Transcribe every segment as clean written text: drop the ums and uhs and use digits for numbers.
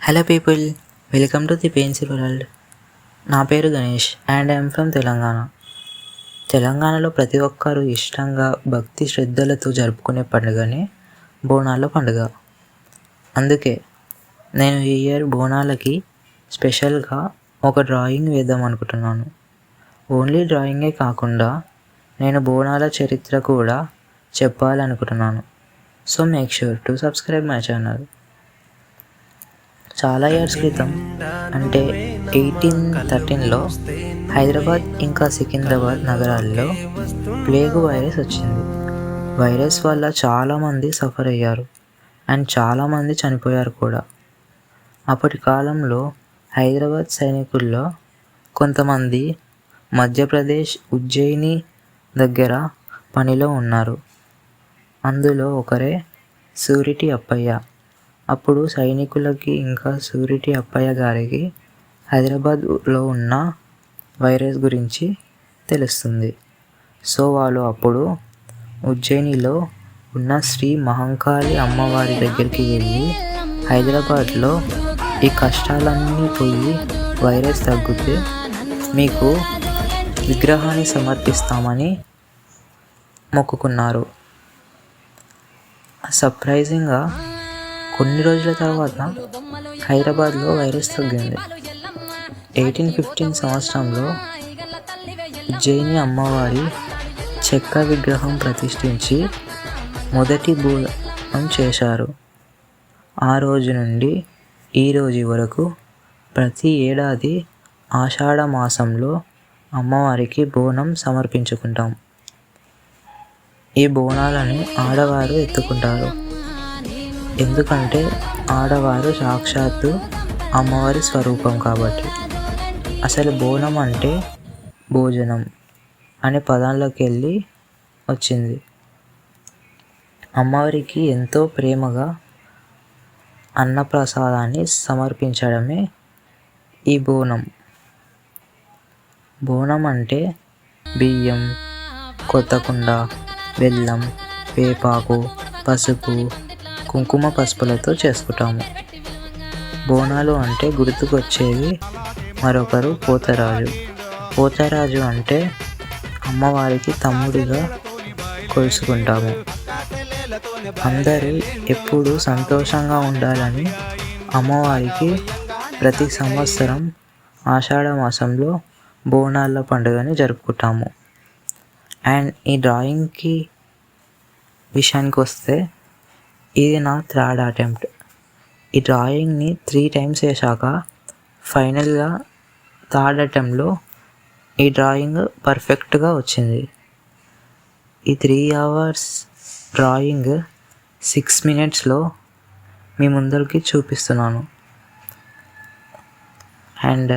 Hello people, welcome to the pencil world. నా పేరు Ganesh and I'm from Telangana. తెలంగాణలో ప్రతి ఒక్కరూ ఇష్టంగా భక్తి శ్రద్ధలతో జరుపుకునే పండుగనే బోనాల పండుగ. అందుకే నేను ఈ ఇయర్ బోనాలకి స్పెషల్గా ఒక డ్రాయింగ్ వేద్దాం అనుకుంటున్నాను. ఓన్లీ డ్రాయింగే కాకుండా నేను బోనాల చరిత్ర కూడా చెప్పాలనుకుంటున్నాను. So make sure to subscribe my channel. చాలా ఇయర్స్ క్రితం, అంటే 1813లో హైదరాబాద్ ఇంకా సికింద్రాబాద్ నగరాల్లో ప్లేగు వైరస్ వచ్చింది. వైరస్ వల్ల చాలామంది సఫర్ అయ్యారు అండ్ చాలామంది చనిపోయారు కూడా. అప్పటి కాలంలో హైదరాబాద్ సైనికుల్లో కొంతమంది మధ్యప్రదేశ్ ఉజ్జయిని దగ్గర పనిలో ఉన్నారు. అందులో ఒకరే సూరిటీ అప్పయ్య. అప్పుడు సైనికులకి ఇంకా సూరిటీ అప్పయ్య గారికి హైదరాబాద్లో ఉన్న వైరస్ గురించి తెలుస్తుంది. సో వాళ్ళు అప్పుడు ఉజ్జయినిలో ఉన్న శ్రీ మహంకాళి అమ్మవారి దగ్గరికి వెళ్ళి హైదరాబాద్లో ఈ కష్టాలన్నీ పోయి వైరస్ తగ్గితే మీకు విగ్రహాన్ని సమర్పిస్తామని మొక్కుకున్నారు. సర్ప్రైజింగ్గా కొన్ని రోజుల తర్వాత హైదరాబాద్లో వైరస్ తగ్గింది. 1815 సంవత్సరంలో ఉజ్జయిని అమ్మవారి చెక్క విగ్రహం ప్రతిష్ఠించి మొదటి బోనం చేశారు. ఆ రోజు నుండి ఈ రోజు వరకు ప్రతి ఏడాది ఆషాఢ మాసంలో అమ్మవారికి బోనం సమర్పించుకుంటాం. ఈ బోనాలను ఆడవారు ఎత్తుకుంటారు. ఎందుకంటే ఆడవారు సాక్షాత్తు అమ్మవారి స్వరూపం కాబట్టి. అసలు బోనం అంటే భోజనం అనే పదాల్లోకి వెళ్ళి వచ్చింది. అమ్మవారికి ఎంతో ప్రేమగా అన్నప్రసాదాన్ని సమర్పించడమే ఈ బోనం. బోనం అంటే బియ్యం, కొత్తకుండ, బెల్లం, వేపాకు, పసుపు, కుంకుమ పసుపులతో చేసుకుంటాము. బోనాలు అంటే గుర్తుకొచ్చేది మరొకరు పోతరాజు. పోతరాజు అంటే అమ్మవారికి తమ్ముడిగా కొలుసుకుంటాము. అందరూ ఎప్పుడూ సంతోషంగా ఉండాలని అమ్మవారికి ప్రతి సంవత్సరం ఆషాఢ మాసంలో బోనాల పండుగని జరుపుకుంటాము. అండ్ ఈ డ్రాయింగ్కి విషయానికి వస్తే ఇది నా 3rd అటెంప్ట్. ఈ డ్రాయింగ్ని 3 times వేసాక ఫైనల్గా 3rd అటెంప్ట్లో ఈ డ్రాయింగ్ పర్ఫెక్ట్గా వచ్చింది. ఈ 3 hours డ్రాయింగ్ 6 minutesలో మీ ముందరికి చూపిస్తున్నాను. అండ్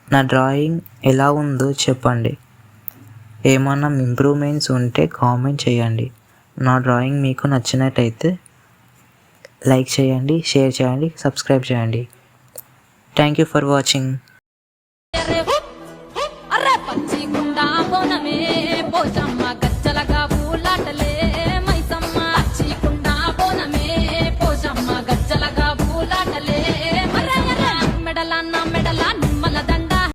నా డ్రాయింగ్ ఎలా ఉందో చెప్పండి. ఏమన్నా ఇంప్రూవ్మెంట్స్ ఉంటే కామెంట్ చేయండి. నా డ్రాయింగ్ మీకు నచ్చినట్టయితే లైక్ చేయండి, షేర్ చేయండి, సబ్స్క్రైబ్ చేయండి. Thank you for watching.